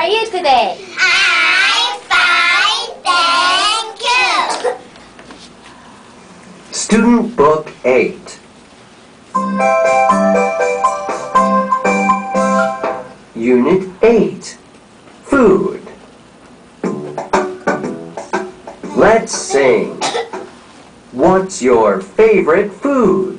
are you today? I'm fine, thank you. Student Book 8. Unit 8. Food. Let's sing. What's your favorite food?